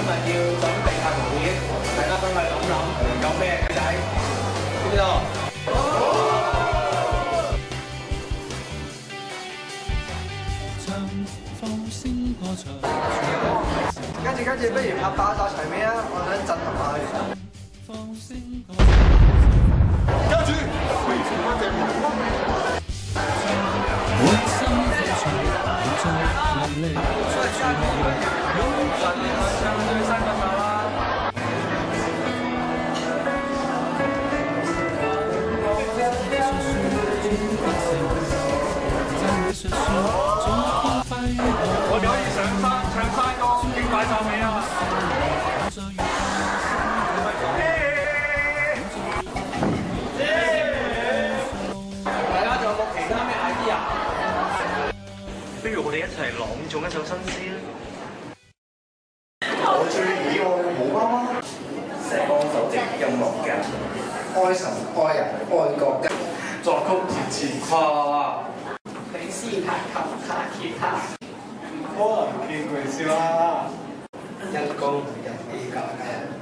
日要準備下圖片，大家幫佢諗諗有咩計仔，知唔知道？跟住，不如拍爆炸場面啊！我想震撼下佢。家主，可以請翻隻毛嗎？我哋可以上山唱山歌，敬拜讚美啊！大家仲有冇其他咩 idea？ 不如我哋一齊朗誦一首新詩啦！我最喜愛毛媽媽，石光首席音樂家，愛神愛人愛國家，作曲填詞跨。李斯彈琴彈吉他，可能見佢笑啦。一公人 A 教嘅。